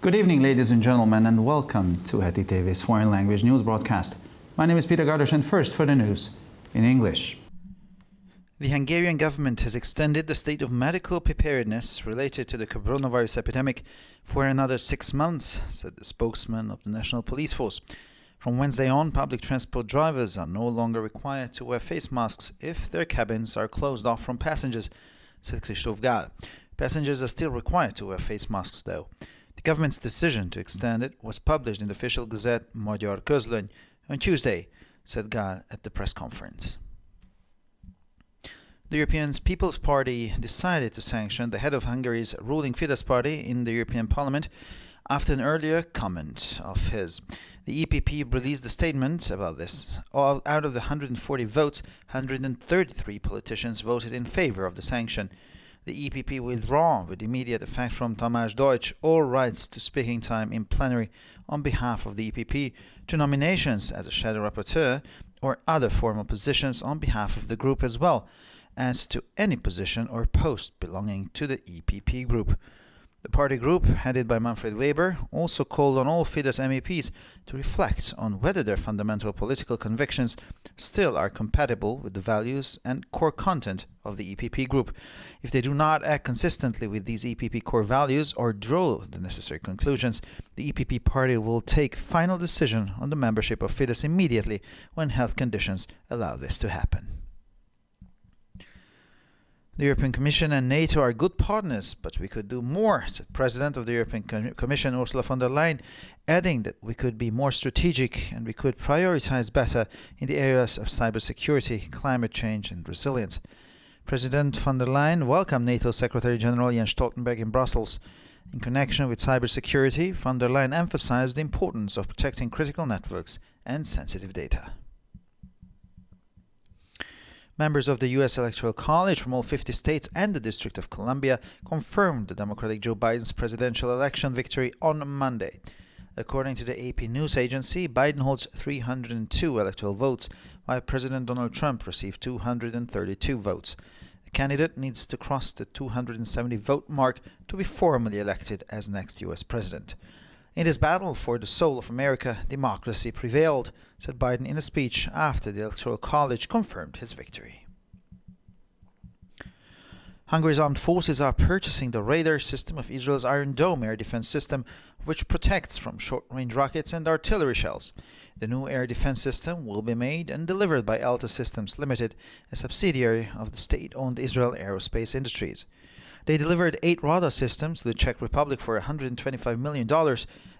Good evening, ladies and gentlemen, and welcome to Heti TV's foreign language news broadcast. My name is Peter Gardosh, and first for the news in English. The Hungarian government has extended the state of medical preparedness related to the coronavirus epidemic for another 6 months, said the spokesman of the National Police Force. From Wednesday on, public transport drivers are no longer required to wear face masks if their cabins are closed off from passengers, said Kristóf Gál. Passengers are still required to wear face masks, though. The government's decision to extend it was published in the official gazette Magyar Közlöny on Tuesday, said Gál at the press conference. The European People's Party decided to sanction the head of Hungary's ruling Fidesz party in the European Parliament after an earlier comment of his. The EPP released a statement about this. Out of the 140 votes, 133 politicians voted in favor of the sanction. The EPP withdraw with immediate effect from Tamás Deutsch all rights to speaking time in plenary on behalf of the EPP, to nominations as a shadow rapporteur or other formal positions on behalf of the group, as well as to any position or post belonging to the EPP group. The party group, headed by Manfred Weber, also called on all Fidesz MEPs to reflect on whether their fundamental political convictions still are compatible with the values and core content of the EPP group. If they do not act consistently with these EPP core values or draw the necessary conclusions, the EPP party will take final decision on the membership of Fidesz immediately when health conditions allow this to happen. The European Commission and NATO are good partners, but we could do more, said President of the European Commission Ursula von der Leyen, adding that we could be more strategic and we could prioritize better in the areas of cybersecurity, climate change and resilience. President von der Leyen welcomed NATO Secretary General Jens Stoltenberg in Brussels. In connection with cybersecurity, von der Leyen emphasized the importance of protecting critical networks and sensitive data. Members of the U.S. Electoral College from all 50 states and the District of Columbia confirmed the Democratic Joe Biden's presidential election victory on Monday. According to the AP news agency, Biden holds 302 electoral votes, while President Donald Trump received 232 votes. The candidate needs to cross the 270 vote mark to be formally elected as next U.S. president. In this battle for the soul of America, democracy prevailed, said Biden in a speech after the Electoral College confirmed his victory. Hungary's armed forces are purchasing the radar system of Israel's Iron Dome air defense system, which protects from short-range rockets and artillery shells. The new air defense system will be made and delivered by Alta Systems Limited, a subsidiary of the state-owned Israel Aerospace Industries. They delivered 8 radar systems to the Czech Republic for $125 million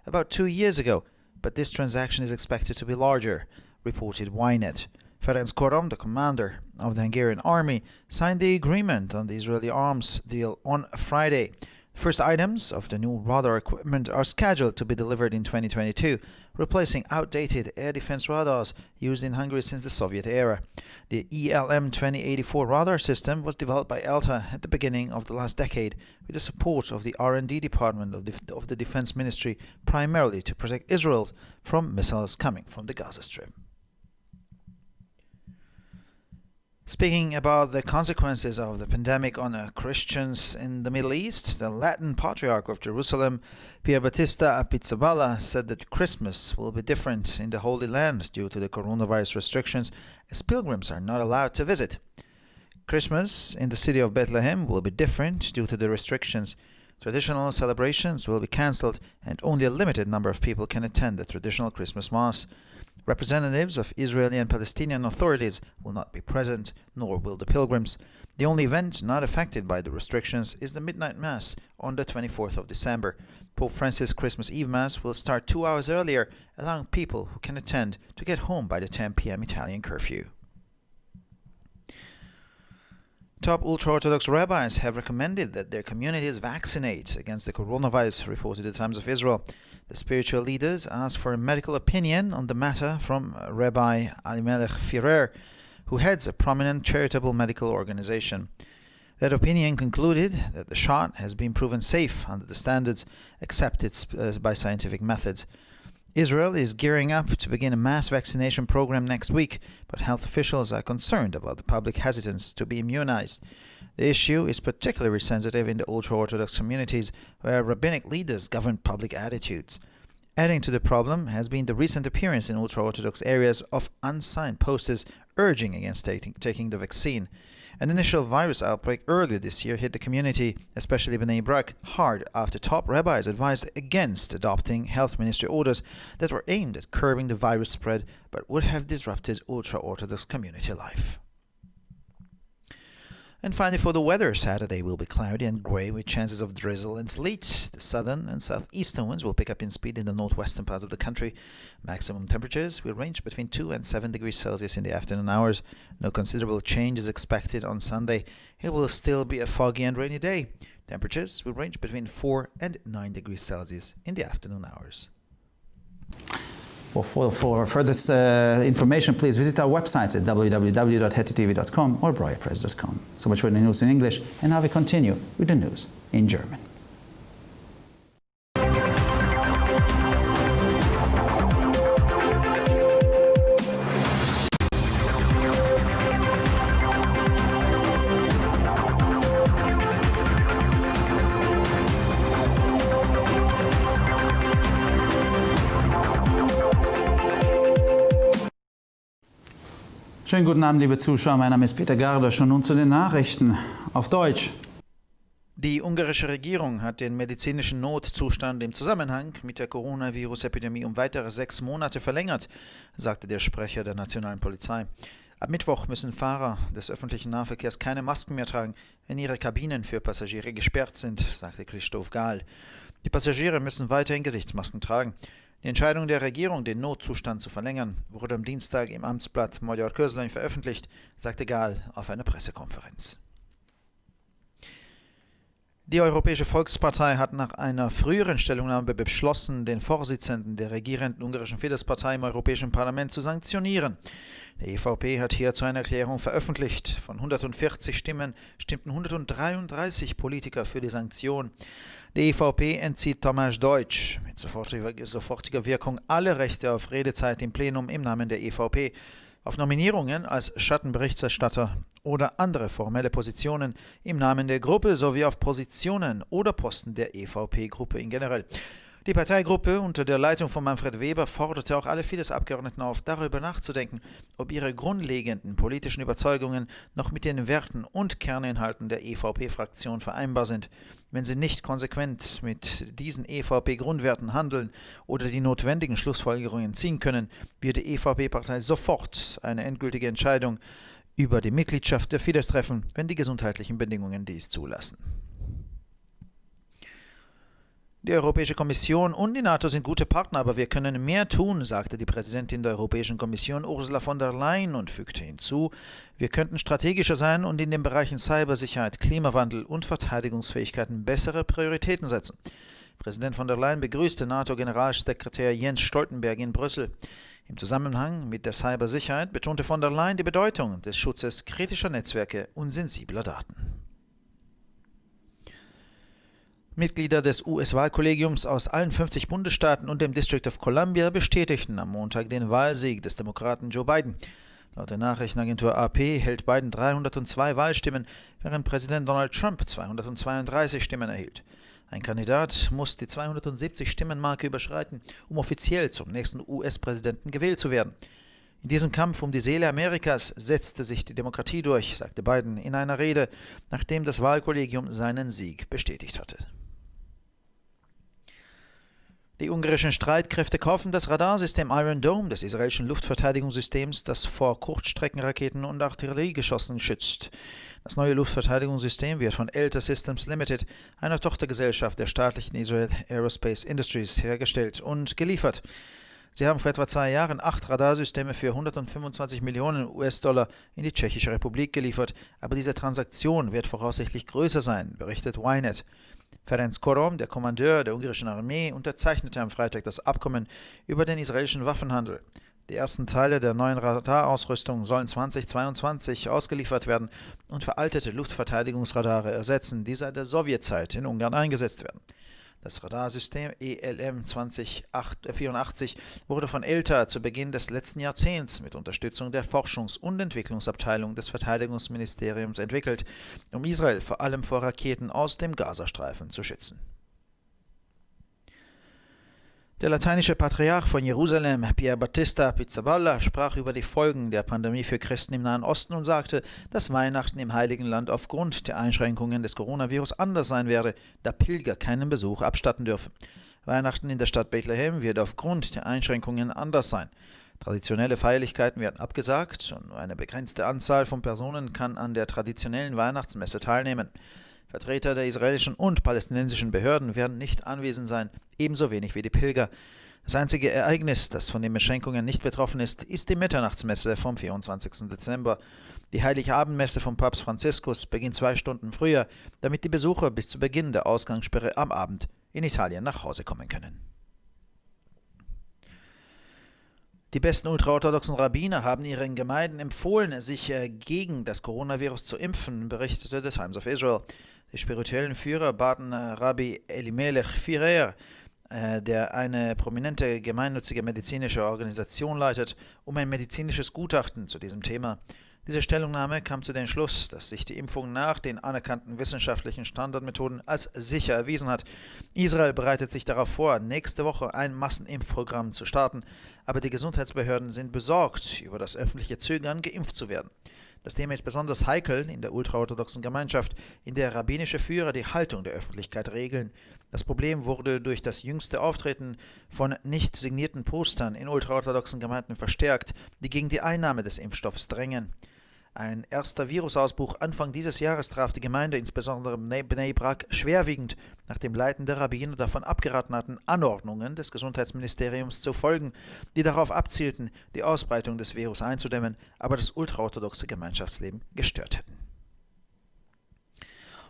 about 2 years ago, but this transaction is expected to be larger, reported Ynet. Ferenc Korong, the commander of the Hungarian army, signed the agreement on the Israeli arms deal on Friday. The first items of the new radar equipment are scheduled to be delivered in 2022, replacing outdated air defense radars used in Hungary since the Soviet era. The ELM 2084 radar system was developed by Alta at the beginning of the last decade with the support of the R&D department of the Defense Ministry, primarily to protect Israel from missiles coming from the Gaza Strip. Speaking about the consequences of the pandemic on Christians in the Middle East, the Latin Patriarch of Jerusalem, Pier Battista Pizzaballa, said that Christmas will be different in the Holy Land due to the coronavirus restrictions, as pilgrims are not allowed to visit. Christmas in the city of Bethlehem will be different due to the restrictions. Traditional celebrations will be cancelled, and only a limited number of people can attend the traditional Christmas Mass. Representatives of Israeli and Palestinian authorities will not be present, nor will the pilgrims. The only event not affected by the restrictions is the Midnight Mass on the 24th of December. Pope Francis' Christmas Eve Mass will start 2 hours earlier, allowing people who can attend to get home by the 10 p.m. Italian curfew. Top ultra-Orthodox rabbis have recommended that their communities vaccinate against the coronavirus, reported the Times of Israel. The spiritual leaders asked for a medical opinion on the matter from Rabbi Alimelech Firer, who heads a prominent charitable medical organization. That opinion concluded that the shot has been proven safe under the standards accepted by scientific methods. Israel is gearing up to begin a mass vaccination program next week, but health officials are concerned about the public hesitance to be immunized. The issue is particularly sensitive in the ultra-Orthodox communities where rabbinic leaders govern public attitudes. Adding to the problem has been the recent appearance in ultra-Orthodox areas of unsigned posters urging against taking the vaccine. An initial virus outbreak earlier this year hit the community, especially Bnei Brak, hard after top rabbis advised against adopting health ministry orders that were aimed at curbing the virus spread but would have disrupted ultra-Orthodox community life. And finally, for the weather, Saturday will be cloudy and grey with chances of drizzle and sleet. The southern and southeastern winds will pick up in speed in the northwestern parts of the country. Maximum temperatures will range between 2 and 7 degrees Celsius in the afternoon hours. No considerable change is expected on Sunday. It will still be a foggy and rainy day. Temperatures will range between 4 and 9 degrees Celsius in the afternoon hours. For further information, please visit our websites at www.hettitv.com or breuerpress.com. So much for the news in English, and now we continue with the news in German. Schönen guten Abend, liebe Zuschauer. Mein Name ist Peter Gardosch und nun zu den Nachrichten auf Deutsch. Die ungarische Regierung hat den medizinischen Notzustand im Zusammenhang mit der Coronavirus-Epidemie um weitere 6 Monate verlängert, sagte der Sprecher der nationalen Polizei. Ab Mittwoch müssen Fahrer des öffentlichen Nahverkehrs keine Masken mehr tragen, wenn ihre Kabinen für Passagiere gesperrt sind, sagte Christoph Gahl. Die Passagiere müssen weiterhin Gesichtsmasken tragen. Die Entscheidung der Regierung, den Notzustand zu verlängern, wurde am Dienstag im Amtsblatt Magyar Közlöny veröffentlicht, sagte Gahl auf einer Pressekonferenz. Die Europäische Volkspartei hat nach einer früheren Stellungnahme beschlossen, den Vorsitzenden der regierenden ungarischen Fidesz-Partei im Europäischen Parlament zu sanktionieren. Die EVP hat hierzu eine Erklärung veröffentlicht. Von 140 Stimmen stimmten 133 Politiker für die Sanktion. Die EVP entzieht Tamás Deutsch mit sofortiger Wirkung alle Rechte auf Redezeit im Plenum im Namen der EVP, auf Nominierungen als Schattenberichterstatter oder andere formelle Positionen im Namen der Gruppe sowie auf Positionen oder Posten der EVP-Gruppe in generell. Die Parteigruppe unter der Leitung von Manfred Weber forderte auch alle Fidesz-Abgeordneten auf, darüber nachzudenken, ob ihre grundlegenden politischen Überzeugungen noch mit den Werten und Kerninhalten der EVP-Fraktion vereinbar sind. Wenn sie nicht konsequent mit diesen EVP-Grundwerten handeln oder die notwendigen Schlussfolgerungen ziehen können, wird die EVP-Partei sofort eine endgültige Entscheidung über die Mitgliedschaft der Fidesz treffen, wenn die gesundheitlichen Bedingungen dies zulassen. Die Europäische Kommission und die NATO sind gute Partner, aber wir können mehr tun, sagte die Präsidentin der Europäischen Kommission Ursula von der Leyen und fügte hinzu, wir könnten strategischer sein und in den Bereichen Cybersicherheit, Klimawandel und Verteidigungsfähigkeiten bessere Prioritäten setzen. Präsident von der Leyen begrüßte NATO-Generalsekretär Jens Stoltenberg in Brüssel. Im Zusammenhang mit der Cybersicherheit betonte von der Leyen die Bedeutung des Schutzes kritischer Netzwerke und sensibler Daten. Mitglieder des US-Wahlkollegiums aus allen 50 Bundesstaaten und dem District of Columbia bestätigten am Montag den Wahlsieg des Demokraten Joe Biden. Laut der Nachrichtenagentur AP hält Biden 302 Wahlstimmen, während Präsident Donald Trump 232 Stimmen erhielt. Ein Kandidat muss die 270-Stimmen-Marke überschreiten, um offiziell zum nächsten US-Präsidenten gewählt zu werden. In diesem Kampf um die Seele Amerikas setzte sich die Demokratie durch, sagte Biden in einer Rede, nachdem das Wahlkollegium seinen Sieg bestätigt hatte. Die ungarischen Streitkräfte kaufen das Radarsystem Iron Dome des israelischen Luftverteidigungssystems, das vor Kurzstreckenraketen und Artilleriegeschossen schützt. Das neue Luftverteidigungssystem wird von Elta Systems Limited, einer Tochtergesellschaft der staatlichen Israel Aerospace Industries, hergestellt und geliefert. Sie haben vor etwa 2 Jahren 8 Radarsysteme für 125 Millionen US-Dollar in die Tschechische Republik geliefert, aber diese Transaktion wird voraussichtlich größer sein, berichtet Ynet. Ferenc Korom, der Kommandeur der ungarischen Armee, unterzeichnete am Freitag das Abkommen über den israelischen Waffenhandel. Die ersten Teile der neuen Radarausrüstung sollen 2022 ausgeliefert werden und veraltete Luftverteidigungsradare ersetzen, die seit der Sowjetzeit in Ungarn eingesetzt werden. Das Radarsystem ELM 2084 wurde von ELTA zu Beginn des letzten Jahrzehnts mit Unterstützung der Forschungs- und Entwicklungsabteilung des Verteidigungsministeriums entwickelt, um Israel vor allem vor Raketen aus dem Gazastreifen zu schützen. Der lateinische Patriarch von Jerusalem, Pier Battista Pizzaballa, sprach über die Folgen der Pandemie für Christen im Nahen Osten und sagte, dass Weihnachten im Heiligen Land aufgrund der Einschränkungen des Coronavirus anders sein werde, da Pilger keinen Besuch abstatten dürfen. Weihnachten in der Stadt Bethlehem wird aufgrund der Einschränkungen anders sein. Traditionelle Feierlichkeiten werden abgesagt und nur eine begrenzte Anzahl von Personen kann an der traditionellen Weihnachtsmesse teilnehmen. Vertreter der israelischen und palästinensischen Behörden werden nicht anwesend sein, ebenso wenig wie die Pilger. Das einzige Ereignis, das von den Beschränkungen nicht betroffen ist, ist die Mitternachtsmesse vom 24. Dezember. Die Heiligabendmesse von Papst Franziskus beginnt 2 Stunden früher, damit die Besucher bis zu Beginn der Ausgangssperre am Abend in Italien nach Hause kommen können. Die besten ultraorthodoxen Rabbiner haben ihren Gemeinden empfohlen, sich gegen das Coronavirus zu impfen, berichtete The Times of Israel. Die spirituellen Führer baten Rabbi Elimelech Firer, der eine prominente gemeinnützige medizinische Organisation leitet, um ein medizinisches Gutachten zu diesem Thema. Diese Stellungnahme kam zu dem Schluss, dass sich die Impfung nach den anerkannten wissenschaftlichen Standardmethoden als sicher erwiesen hat. Israel bereitet sich darauf vor, nächste Woche ein Massenimpfprogramm zu starten, aber die Gesundheitsbehörden sind besorgt über das öffentliche Zögern, geimpft zu werden. Das Thema ist besonders heikel in der ultraorthodoxen Gemeinschaft, in der rabbinische Führer die Haltung der Öffentlichkeit regeln. Das Problem wurde durch das jüngste Auftreten von nicht signierten Postern in ultraorthodoxen Gemeinden verstärkt, die gegen die Einnahme des Impfstoffs drängen. Ein erster Virusausbruch Anfang dieses Jahres traf die Gemeinde, insbesondere Bnei Brak, schwerwiegend, nachdem leitende Rabbiner davon abgeraten hatten, Anordnungen des Gesundheitsministeriums zu folgen, die darauf abzielten, die Ausbreitung des Virus einzudämmen, aber das ultraorthodoxe Gemeinschaftsleben gestört hätten.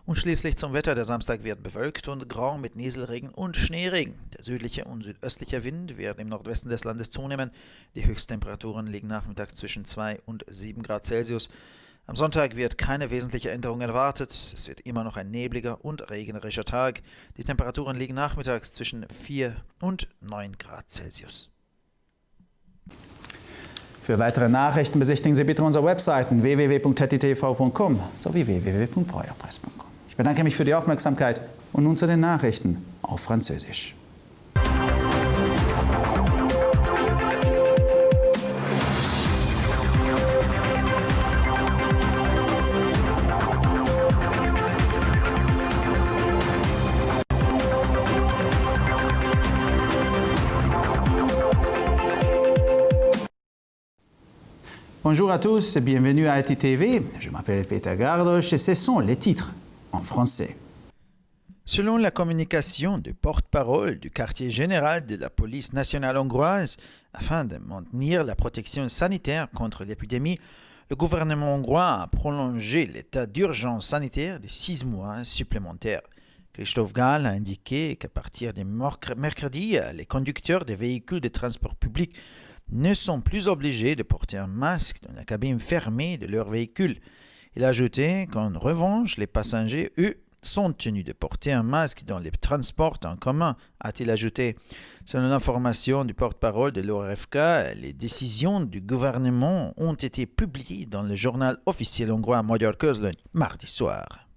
Und schließlich zum Wetter. Der Samstag wird bewölkt und grau mit Nieselregen und Schneeregen. Der südliche und südöstliche Wind wird im Nordwesten des Landes zunehmen. Die Höchsttemperaturen liegen nachmittags zwischen 2 und 7 Grad Celsius. Am Sonntag wird keine wesentliche Änderung erwartet. Es wird immer noch ein nebliger und regnerischer Tag. Die Temperaturen liegen nachmittags zwischen 4 und 9 Grad Celsius. Für weitere Nachrichten besichtigen Sie bitte unsere Webseiten www.hettitv.com sowie www.breuerpresse.com. Ich bedanke mich für die Aufmerksamkeit und nun zu den Nachrichten auf Französisch. Bonjour à tous et bienvenue à HettitV. Je m'appelle Peter Gardosch et ce sont les titres en français. Selon la communication du porte-parole du quartier général de la police nationale hongroise, afin de maintenir la protection sanitaire contre l'épidémie, le gouvernement hongrois a prolongé l'état d'urgence sanitaire de 6 mois supplémentaires. Christophe Gall a indiqué qu'à partir de mercredi, les conducteurs des véhicules de transport public ne sont plus obligés de porter un masque dans la cabine fermée de leur véhicule. Il a ajouté qu'en revanche, les passagers, eux, sont tenus de porter un masque dans les transports en commun, a-t-il ajouté. Selon l'information du porte-parole de l'ORFK, les décisions du gouvernement ont été publiées dans le journal officiel hongrois Magyar Közlöny mardi soir.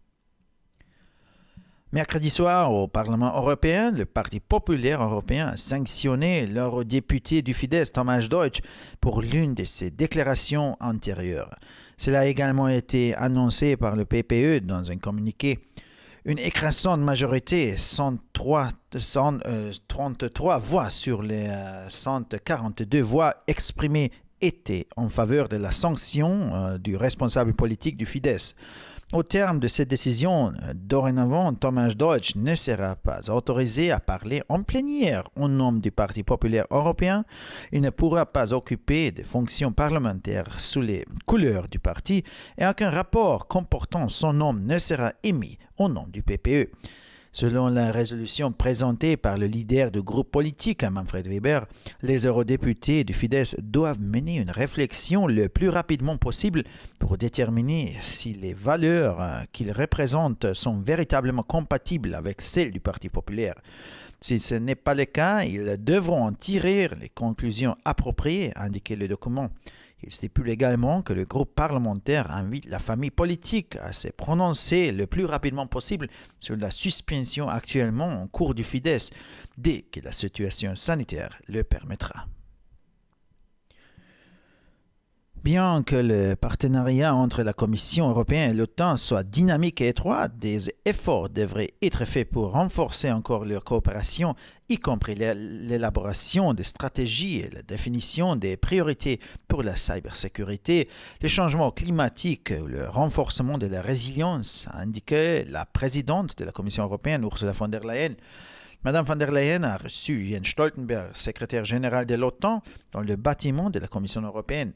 Mercredi soir, au Parlement européen, le Parti populaire européen a sanctionné l'eurodéputé du Fidesz, Tamás Deutsch, pour l'une de ses déclarations antérieures. Cela a également été annoncé par le PPE dans un communiqué. Une écrasante majorité, 133 voix sur les 142 voix exprimées, étaient en faveur de la sanction du responsable politique du Fidesz. Au terme de cette décision, dorénavant, Tamás Deutsch ne sera pas autorisé à parler en plénière au nom du Parti populaire européen. Il ne pourra pas occuper de fonctions parlementaires sous les couleurs du parti et aucun rapport comportant son nom ne sera émis au nom du PPE. Selon la résolution présentée par le leader du groupe politique, Manfred Weber, les eurodéputés du Fidesz doivent mener une réflexion le plus rapidement possible pour déterminer si les valeurs qu'ils représentent sont véritablement compatibles avec celles du Parti populaire. Si ce n'est pas le cas, ils devront en tirer les conclusions appropriées, a indiqué le document. Il stipule également que le groupe parlementaire invite la famille politique à se prononcer le plus rapidement possible sur la suspension actuellement en cours du Fidesz, dès que la situation sanitaire le permettra. Bien que le partenariat entre la Commission européenne et l'OTAN soit dynamique et étroit, des efforts devraient être faits pour renforcer encore leur coopération, y compris l'élaboration des stratégies et la définition des priorités pour la cybersécurité, le changement climatique ou le renforcement de la résilience, a indiqué la présidente de la Commission européenne, Ursula von der Leyen. Madame von der Leyen a reçu Jens Stoltenberg, secrétaire général de l'OTAN, dans le bâtiment de la Commission européenne.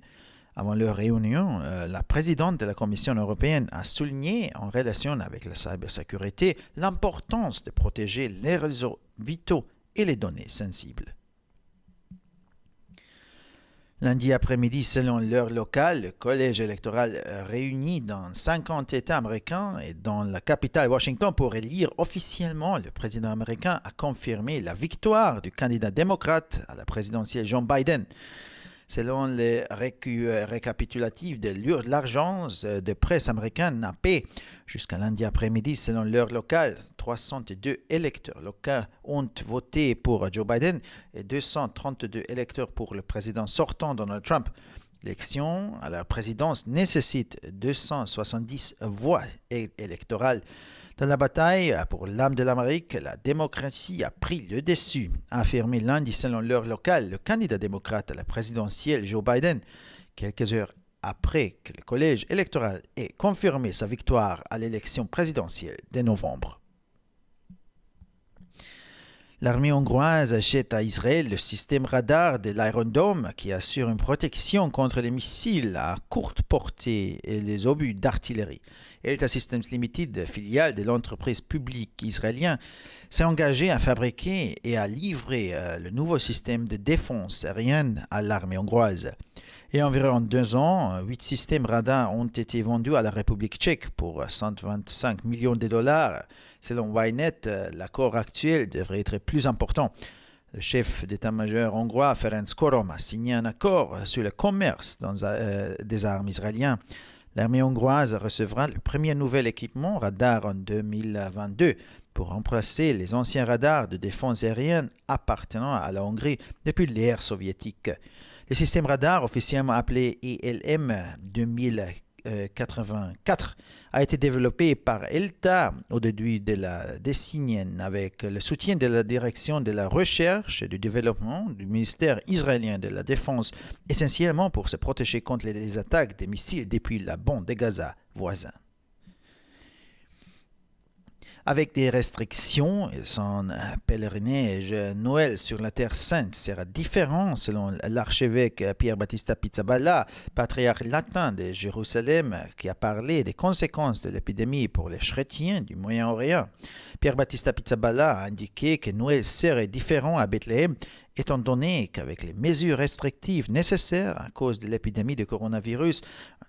Avant leur réunion, la présidente de la Commission européenne a souligné, en relation avec la cybersécurité, l'importance de protéger les réseaux vitaux et les données sensibles. Lundi après-midi, selon l'heure locale, le collège électoral réuni dans 50 États américains et dans la capitale Washington pour élire officiellement le président américain a confirmé la victoire du candidat démocrate à la présidentielle Joe Biden. Selon les récapitulatifs de l'agence de presse américaine AP, jusqu'à lundi après-midi, selon l'heure locale, 302 électeurs locaux ont voté pour Joe Biden et 232 électeurs pour le président sortant Donald Trump. L'élection à la présidence nécessite 270 voix électorales. Dans la bataille pour l'âme de l'Amérique, la démocratie a pris le dessus, a affirmé lundi selon l'heure locale le candidat démocrate à la présidentielle Joe Biden, quelques heures après que le collège électoral ait confirmé sa victoire à l'élection présidentielle de novembre. L'armée hongroise achète à Israël le système radar de l'Iron Dome qui assure une protection contre les missiles à courte portée et les obus d'artillerie. Elta Systems Limited, filiale de l'entreprise publique israélienne, s'est engagée à fabriquer et à livrer le nouveau système de défense aérienne à l'armée hongroise. Et environ 2 ans, 8 systèmes radars ont été vendus à la République tchèque pour 125 millions de dollars. Selon Ynet, l'accord actuel devrait être plus important. Le chef d'état-major hongrois, Ferenc Korom, a signé un accord sur le commerce des armes israéliennes. L'armée hongroise recevra le premier nouvel équipement radar en 2022 pour remplacer les anciens radars de défense aérienne appartenant à la Hongrie depuis l'ère soviétique. Le système radar, officiellement appelé ELM 2084, a été développé par Elta au début de la décennie avec le soutien de la direction de la recherche et du développement du ministère israélien de la Défense, essentiellement pour se protéger contre les attaques des missiles depuis la bande de Gaza voisin. Avec des restrictions, son pèlerinage Noël sur la Terre Sainte sera différent selon l'archevêque Pier Battista Pizzaballa, patriarche latin de Jérusalem, qui a parlé des conséquences de l'épidémie pour les chrétiens du Moyen-Orient. Pier Battista Pizzaballa a indiqué que Noël serait différent à Bethléem, étant donné qu'avec les mesures restrictives nécessaires à cause de l'épidémie de coronavirus,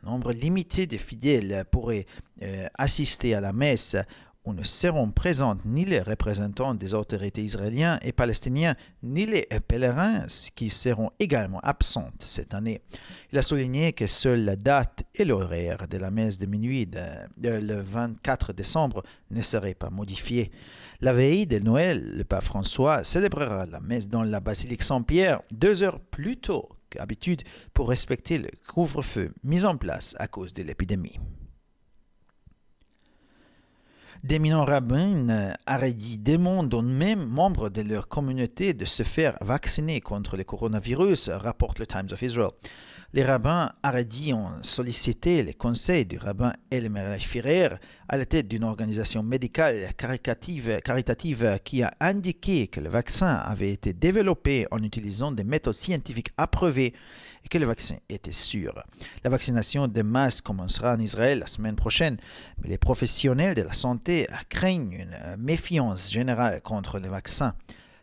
un nombre limité de fidèles pourraient assister à la messe, où ne seront présents ni les représentants des autorités israéliennes et palestiniennes, ni les pèlerins qui seront également absents cette année. Il a souligné que seule la date et l'horaire de la messe de minuit le 24 décembre ne seraient pas modifiés. La veille de Noël, le pape François célébrera la messe dans la basilique Saint-Pierre 2 heures plus tôt qu'habitude pour respecter le couvre-feu mis en place à cause de l'épidémie. D'éminents rabbins haredi demandent aux mêmes membres de leur communauté de se faire vacciner contre le coronavirus, rapporte le Times of Israel. Les rabbins haredis ont sollicité les conseils du rabbin Elmer Firer à la tête d'une organisation médicale caritative qui a indiqué que le vaccin avait été développé en utilisant des méthodes scientifiques approuvées et que le vaccin était sûr. La vaccination de masse commencera en Israël la semaine prochaine, mais les professionnels de la santé craignent une méfiance générale contre le vaccin.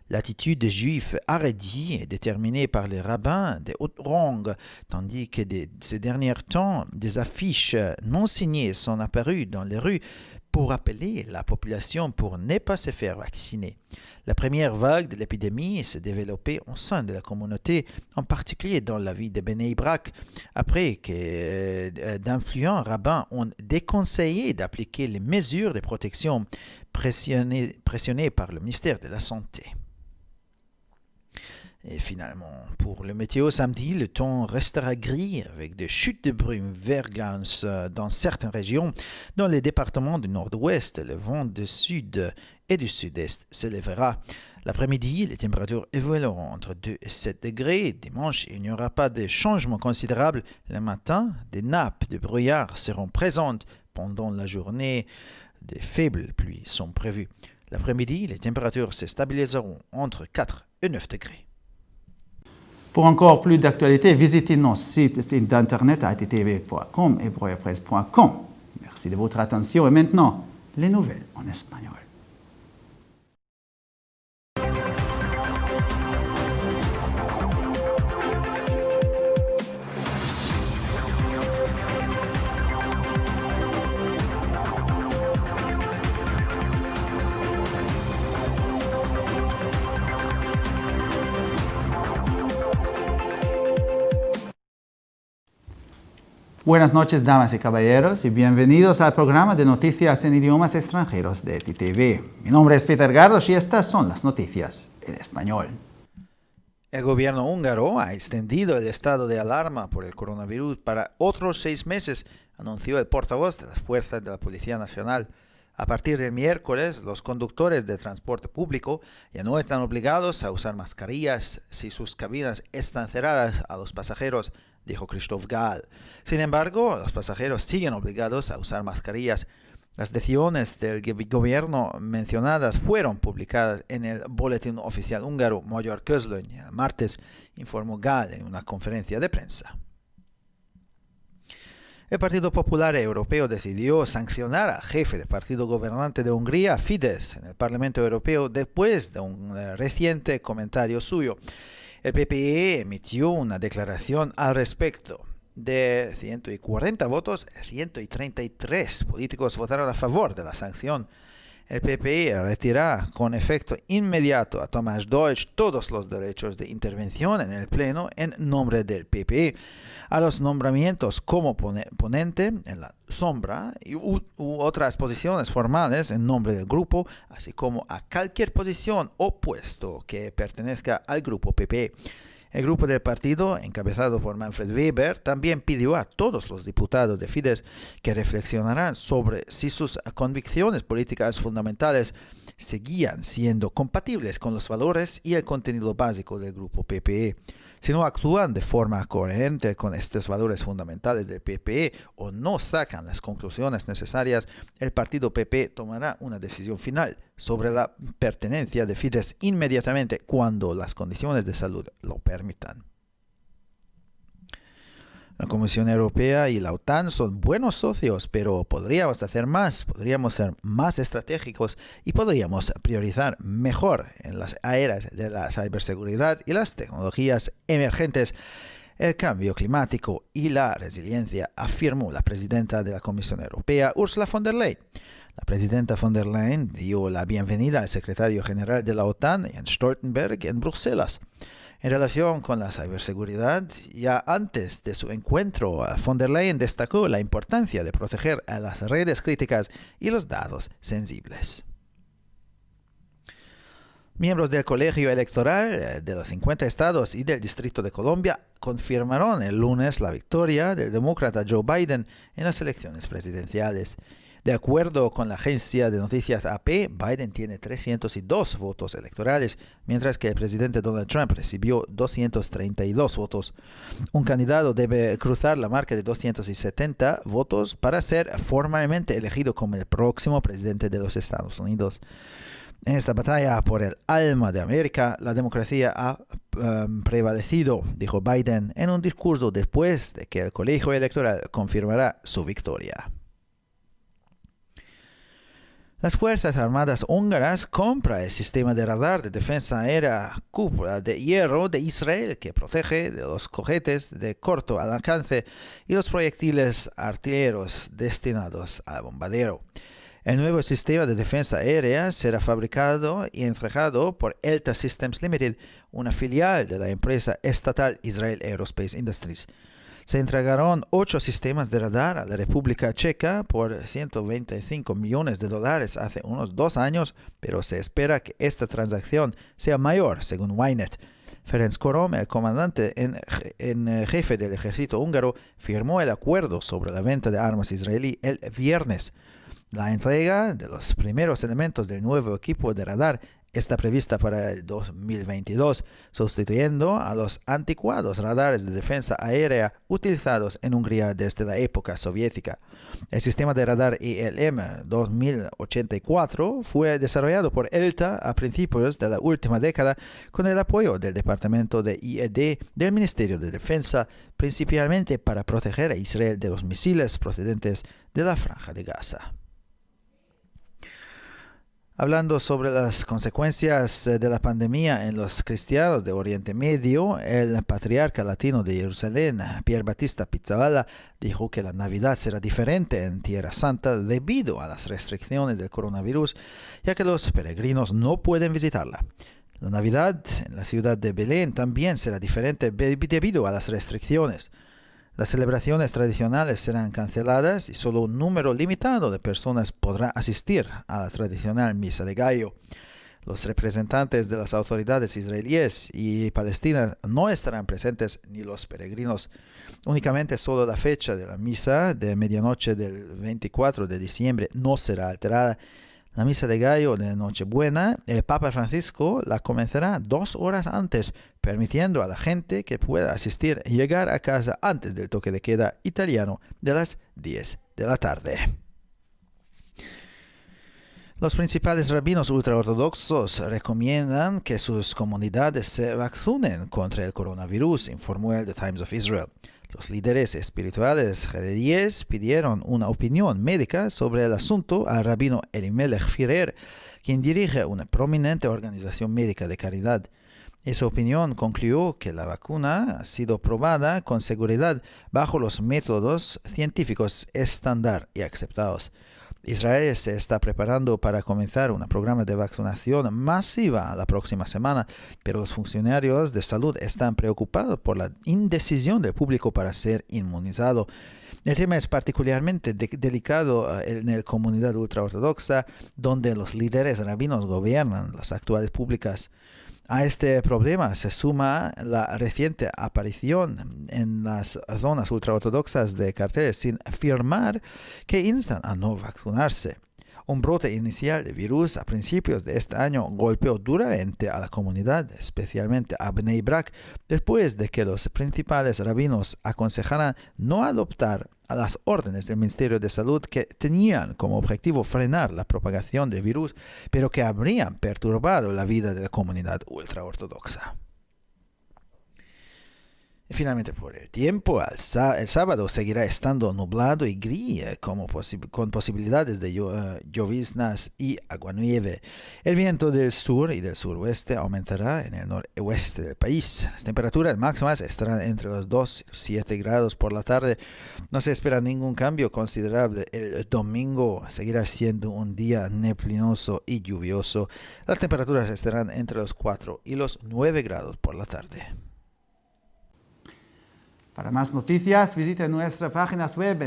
L'attitude des juifs haredis est déterminée par les rabbins des hautes rangs, tandis que ces derniers temps, des affiches non signées sont apparues dans les rues pour appeler la population pour ne pas se faire vacciner. La première vague de l'épidémie s'est développée au sein de la communauté, en particulier dans la ville de Bnei Brak, après que d'influents rabbins ont déconseillé d'appliquer les mesures de protection pressionnées par le ministère de la Santé. Et finalement, pour le météo samedi, le temps restera gris avec des chutes de brume verglas dans certaines régions. Dans les départements du nord-ouest, le vent du sud et du sud-est s'élèvera. L'après-midi, les températures évolueront entre 2 et 7 degrés. Dimanche, il n'y aura pas de changement considérable. Le matin, des nappes de brouillard seront présentes pendant la journée. Des faibles pluies sont prévues. L'après-midi, les températures se stabiliseront entre 4 et 9 degrés. Pour encore plus d'actualités, visitez nos sites internet attv.com et broyapresse.com. Merci de votre attention et maintenant, les nouvelles en espagnol. Buenas noches, damas y caballeros, y bienvenidos al programa de noticias en idiomas extranjeros de TTV. Mi nombre es Peter Gardos y estas son las noticias en español. El gobierno húngaro ha extendido el estado de alarma por el coronavirus para otros 6 meses, anunció el portavoz de las fuerzas de la Policía Nacional. A partir del miércoles, los conductores de transporte público ya no están obligados a usar mascarillas si sus cabinas están cerradas a los pasajeros, dijo Christoph Gall. Sin embargo, los pasajeros siguen obligados a usar mascarillas. Las decisiones del gobierno mencionadas fueron publicadas en el Boletín Oficial Húngaro Magyar Közlöny el martes, informó Gall en una conferencia de prensa. El Partido Popular Europeo decidió sancionar al jefe del partido gobernante de Hungría, Fidesz, en el Parlamento Europeo después de un reciente comentario suyo. El PPE emitió una declaración al respecto. De 140 votos, 133 políticos votaron a favor de la sanción. El PPE retirará con efecto inmediato a Tamás Deutsch todos los derechos de intervención en el Pleno en nombre del PPE, a los nombramientos como ponente en la sombra u otras posiciones formales en nombre del grupo, así como a cualquier posición o puesto que pertenezca al grupo PPE. El grupo del partido, encabezado por Manfred Weber, también pidió a todos los diputados de Fidesz que reflexionaran sobre si sus convicciones políticas fundamentales seguían siendo compatibles con los valores y el contenido básico del grupo PPE. Si no actúan de forma coherente con estos valores fundamentales del PPE o no sacan las conclusiones necesarias, el partido PPE tomará una decisión final sobre la pertenencia de Fidesz inmediatamente cuando las condiciones de salud lo permitan. La Comisión Europea y la OTAN son buenos socios, pero podríamos hacer más, podríamos ser más estratégicos y podríamos priorizar mejor en las áreas de la ciberseguridad y las tecnologías emergentes, el cambio climático y la resiliencia, afirmó la presidenta de la Comisión Europea, Ursula von der Leyen. La presidenta von der Leyen dio la bienvenida al secretario general de la OTAN, Jens Stoltenberg, en Bruselas. En relación con la ciberseguridad, ya antes de su encuentro, von der Leyen destacó la importancia de proteger a las redes críticas y los datos sensibles. Miembros del Colegio Electoral de los 50 estados y del Distrito de Colombia confirmaron el lunes la victoria del demócrata Joe Biden en las elecciones presidenciales. De acuerdo con la agencia de noticias AP, Biden tiene 302 votos electorales, mientras que el presidente Donald Trump recibió 232 votos. Un candidato debe cruzar la marca de 270 votos para ser formalmente elegido como el próximo presidente de los Estados Unidos. En esta batalla por el alma de América, la democracia ha prevalecido, dijo Biden en un discurso después de que el colegio electoral confirmará su victoria. Las Fuerzas Armadas húngaras compran el sistema de radar de defensa aérea cúpula de hierro de Israel que protege de los cohetes de corto alcance y los proyectiles artilleros destinados al bombardeo. El nuevo sistema de defensa aérea será fabricado y entregado por Elta Systems Limited, una filial de la empresa estatal Israel Aerospace Industries. Se entregaron 8 sistemas de radar a la República Checa por $125 millones hace unos 2 años, pero se espera que esta transacción sea mayor, según Ynet. Ferenc Korom, el comandante en jefe del ejército húngaro, firmó el acuerdo sobre la venta de armas israelí el viernes. La entrega de los primeros elementos del nuevo equipo de radar está prevista para el 2022, sustituyendo a los anticuados radares de defensa aérea utilizados en Hungría desde la época soviética. El sistema de radar ILM 2084 fue desarrollado por ELTA a principios de la última década con el apoyo del Departamento de I&D del Ministerio de Defensa, principalmente para proteger a Israel de los misiles procedentes de la Franja de Gaza. Hablando sobre las consecuencias de la pandemia en los cristianos de Oriente Medio, el patriarca latino de Jerusalén, Pier Battista Pizzaballa, dijo que la Navidad será diferente en Tierra Santa debido a las restricciones del coronavirus, ya que los peregrinos no pueden visitarla. La Navidad en la ciudad de Belén también será diferente debido a las restricciones. Las celebraciones tradicionales serán canceladas y solo un número limitado de personas podrá asistir a la tradicional misa de gallo. Los representantes de las autoridades israelíes y palestinas no estarán presentes ni los peregrinos. Únicamente solo la fecha de la misa de medianoche del 24 de diciembre no será alterada. La misa de gallo de Nochebuena, el Papa Francisco la comenzará 2 horas antes, permitiendo a la gente que pueda asistir llegar a casa antes del toque de queda italiano de las 10 de la tarde. Los principales rabinos ultraortodoxos recomiendan que sus comunidades se vacunen contra el coronavirus, informó el The Times of Israel. Los líderes espirituales jaredíes pidieron una opinión médica sobre el asunto al rabino Elimelech Firer, quien dirige una prominente organización médica de caridad. Esa opinión concluyó que la vacuna ha sido probada con seguridad bajo los métodos científicos estándar y aceptados. Israel se está preparando para comenzar un programa de vacunación masiva la próxima semana, pero los funcionarios de salud están preocupados por la indecisión del público para ser inmunizado. El tema es particularmente delicado en la comunidad ultraortodoxa, donde los líderes rabinos gobiernan las actuales públicas. A este problema se suma la reciente aparición en las zonas ultraortodoxas de carteles sin firmar que instan a no vacunarse. Un brote inicial de virus a principios de este año golpeó duramente a la comunidad, especialmente a Bnei Brak, después de que los principales rabinos aconsejaran no adoptar a las órdenes del Ministerio de Salud que tenían como objetivo frenar la propagación del virus, pero que habrían perturbado la vida de la comunidad ultraortodoxa. Y finalmente, por el tiempo, el sábado seguirá estando nublado y gris, con posibilidades de lloviznas y aguanieve. El viento del sur y del suroeste aumentará en el noroeste del país. Las temperaturas máximas estarán entre los 2 y 7 grados por la tarde. No se espera ningún cambio considerable. El domingo seguirá siendo un día neblinoso y lluvioso. Las temperaturas estarán entre los 4 y los 9 grados por la tarde. Para más noticias, visite nuestras páginas web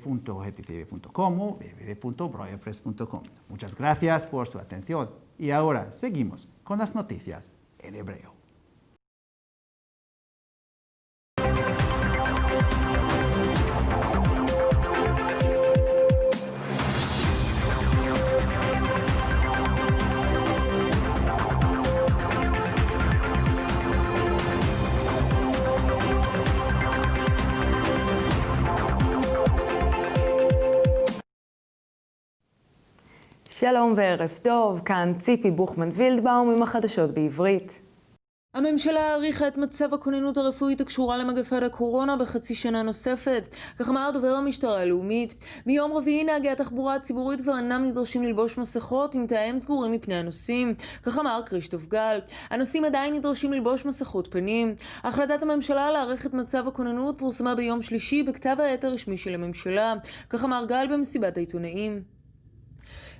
www.ttv.com o www.breuerpress.com. Muchas gracias por su atención. Y ahora seguimos con las noticias en hebreo. שלום וערב טוב, כאן ציפי בוכמן וילדבאום עם החדשות בעברית. הממשלה העריכה את מצב הכוננות הרפואית הקשורה למגפת הקורונה בחצי שנה נוספת, כך אמר דובר המשטרה הלאומית. מיום רביעי נהגי התחבורה הציבורית כבר אינם נדרשים ללבוש מסכות עם תאיהם סגורים מפני הנוסעים, כך אמר כרישטוף גל. הנוסעים עדיין נדרשים ללבוש מסכות פנים. החלטת הממשלה להאריך את מצב הכוננות פורסמה ביום שלישי בכתב העת הרשמי של הממשלה, כך אמר גל במסיבת העיתונאים.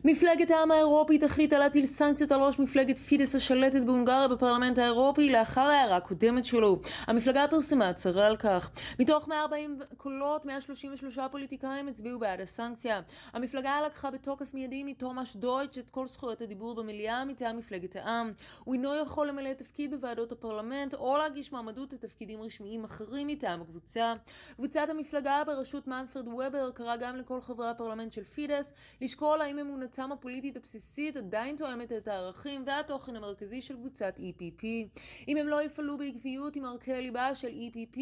מפלגת העם האירופית החליטה להטיל סנקציות על ראש מפלגת פידס השלטת בהונגריה בפרלמנט האירופי לאחר הערה קודמת שלו. המפלגה פרסמה הצהרה על כך. מתוך 140 קולות, 133 פוליטיקאים הצביעו בעד הסנקציה. המפלגה לקחה בתוקף מיידי מתומאס דויטש את כל זכויות הדיבור במליאה מטעם מפלגת העם. הוא אינו יכול למלא תפקיד בוועדות הפרלמנט או להגיש מעמדות לתפקידים רשמיים אחרים מטעם הקבוצה. קבוצת המפלגה בראשות מנפרד וובר קרא גם לכל חברי הפרלמנט של פידס לשקול האם אמונתם הפוליטית הבסיסית עדיין תואמת את הערכים והתוכן המרכזי של קבוצת EPP. אם הם לא יפעלו בעקביות עם ערכי הליבה של EPP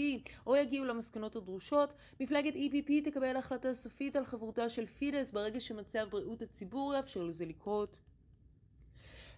או יגיעו למסקנות הדרושות, מפלגת EPP תקבל החלטה סופית על חברותה של פידס ברגע שמצב בריאות הציבור יאפשר לזה לקרות.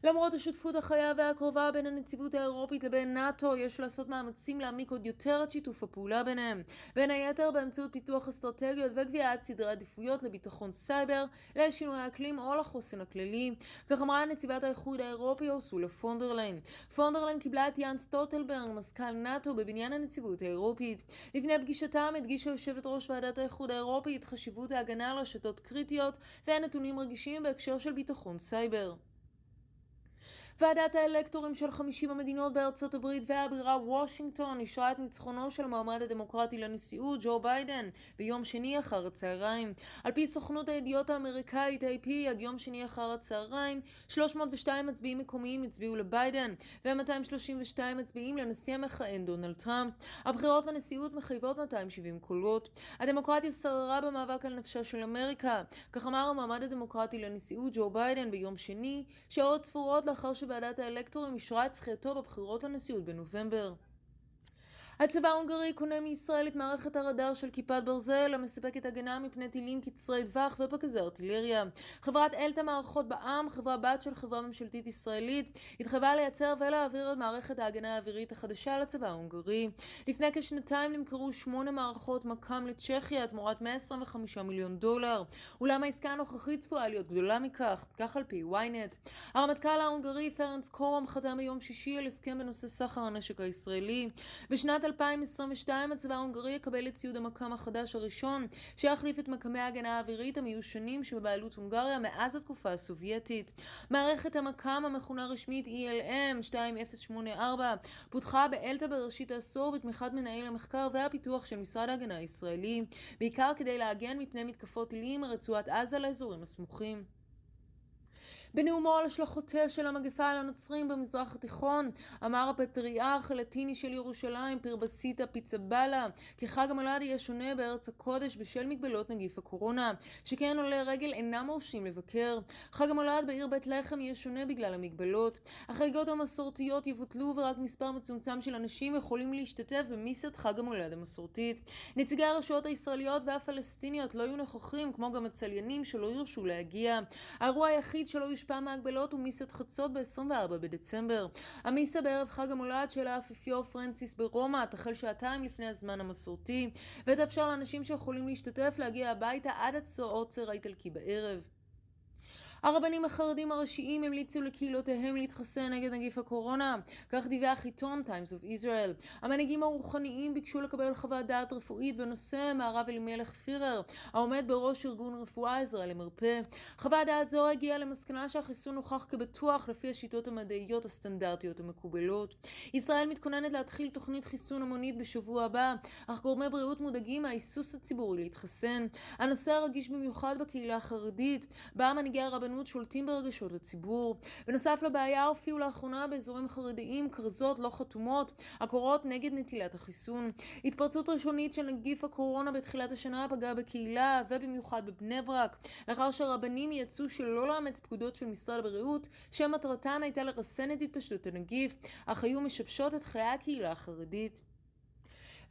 למרות השותפות החיה והקרובה בין הנציבות האירופית לבין נאט"ו, יש לעשות מאמצים להעמיק עוד יותר את שיתוף הפעולה ביניהם. בין היתר באמצעות פיתוח אסטרטגיות וקביעת סדרי עדיפויות לביטחון סייבר, לשינוי האקלים או לחוסן הכללי. כך אמרה נציבת האיחוד האירופי אורסולה פון דר ליין. פון דר ליין קיבלה את יאנס סטולטנברג, מזכ"ל נאט"ו, בבניין הנציבות האירופית. לפני פגישתם הדגישה יושבת ראש ועדת האיחוד האירופי את חשיבות ההגנה על רשתות קריטיות והנתונים רגישים בהקשר של ביטחון סייבר. ועדת האלקטורים של 50 המדינות בארצות הברית והבירה וושינגטון אישרה את ניצחונו של המועמד הדמוקרטי לנשיאות ג'ו ביידן ביום שני אחר הצהריים. על פי סוכנות הידיעות האמריקאית AP, עד יום שני אחר הצהריים 302 מצביעים מקומיים הצביעו לביידן ו-232 מצביעים לנשיא המכהן דונלד טראמפ. הבחירות לנשיאות מחייבות 270 קולות. הדמוקרטיה שררה במאבק על נפשה של אמריקה, כך אמר המועמד הדמוקרטי לנשיאות ג'ו ביידן ביום שני, שעות ספורות לאחר שוועדת האלקטורים אישרה את זכייתו בבחירות לנשיאות בנובמבר. הצבא ההונגרי קונה מישראל את מערכת הרדאר של כיפת ברזל המספקת הגנה מפני טילים קצרי טווח ופגזי ארטילריה. חברת אלטה מערכות בע"מ, חברה בת של חברה ממשלתית ישראלית, התחייבה לייצר ולהעביר את מערכת ההגנה האווירית החדשה לצבא ההונגרי. לפני כשנתיים נמכרו 8 מערכות מק"מ לצ'כיה תמורת $125 מיליון. אולם העסקה הנוכחית צפויה להיות גדולה מכך, כך על פי ynet. הרמטכ"ל ההונגרי פרנץ קורם חתם ביום שישי על הסכם בנושא סחר הנשק הישראלי. בשנת 2022 הצבא ההונגרי יקבל את ציוד המק"מ החדש הראשון, שיחליף את מקמי ההגנה האווירית המיושנים שבבעלות הונגריה מאז התקופה הסובייטית. מערכת המק"מ המכונה רשמית ELM 2084 פותחה באלטה בראשית העשור בתמיכת מנהל המחקר והפיתוח של משרד ההגנה הישראלי, בעיקר כדי להגן מפני מתקפות טילים מרצועת עזה לאזורים הסמוכים. בנאומו על השלכותיה של המגפה על הנוצרים במזרח התיכון, אמר הפטריארך הלטיני של ירושלים פירבסיטה פיצבלה כי חג המולד יהיה שונה בארץ הקודש בשל מגבלות נגיף הקורונה, שכן עולי רגל אינם מורשים לבקר. חג המולד בעיר בית לחם יהיה שונה בגלל המגבלות. החגיגות המסורתיות יבוטלו ורק מספר מצומצם של אנשים יכולים להשתתף במיסת חג המולד המסורתית. נציגי הרשויות הישראליות והפלסטיניות לא יהיו נוכחים, כמו גם הצליינים שלא ירשו להגיע. האירוע היחיד שלא יושפע מהגבלות הוא מיסת חצות ב-24 בדצמבר. המיסה בערב חג המולד של האפיפיור פרנסיס ברומא תחל שעתיים לפני הזמן המסורתי, ותאפשר לאנשים שיכולים להשתתף להגיע הביתה עד הצועצר האיטלקי בערב. הרבנים החרדים הראשיים המליצו לקהילותיהם להתחסן נגד נגיף הקורונה, כך דיווח עיתון Times of Israel. המנהיגים הרוחניים ביקשו לקבל חוות דעת רפואית בנושא מהרב אלימלך פירר, העומד בראש ארגון רפואה עזרה למרפא. חוות דעת זו הגיעה למסקנה שהחיסון הוכח כבטוח לפי השיטות המדעיות הסטנדרטיות המקובלות. ישראל מתכוננת להתחיל תוכנית חיסון המונית בשבוע הבא, אך גורמי בריאות מודאגים מההיסוס הציבורי להתחסן. הנושא הרגיש במיוחד בקהילה החרדית, בה מנהיגי הרבנות שולטים ברגשות הציבור. בנוסף לבעיה הופיעו לאחרונה באזורים חרדיים כרזות לא חתומות הקוראות נגד נטילת החיסון. התפרצות ראשונית של נגיף הקורונה בתחילת השנה פגעה בקהילה ובמיוחד בבני ברק, לאחר שהרבנים יצאו שלא לאמץ פקודות של משרד הבריאות שמטרתן הייתה לרסן את התפשטות הנגיף, אך היו משבשות את חיי הקהילה החרדית.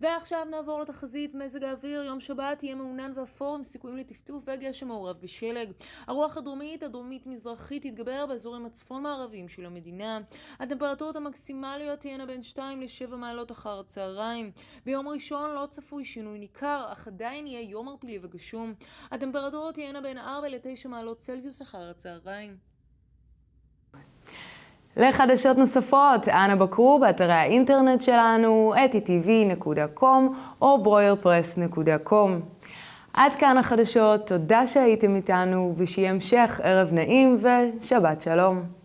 ועכשיו נעבור לתחזית מזג האוויר. יום שבת יהיה מעונן ואפור עם סיכויים לטפטוף וגשם מעורב בשלג. הרוח הדרומית מזרחית תתגבר באזורים הצפון מערביים של המדינה. הטמפרטורות המקסימליות תהיינה בין 2 ל-7 מעלות אחר הצהריים. ביום ראשון לא צפוי שינוי ניכר, אך עדיין יהיה יום ערפילי וגשום. הטמפרטורות תהיינה בין 4 ל-9 מעלות צלזיוס אחר הצהריים. לחדשות נוספות, אנא בקרו באתרי האינטרנט שלנו, etitv.com או broyerpress.com. עד כאן החדשות, תודה שהייתם איתנו ושיהיה המשך ערב נעים ושבת שלום.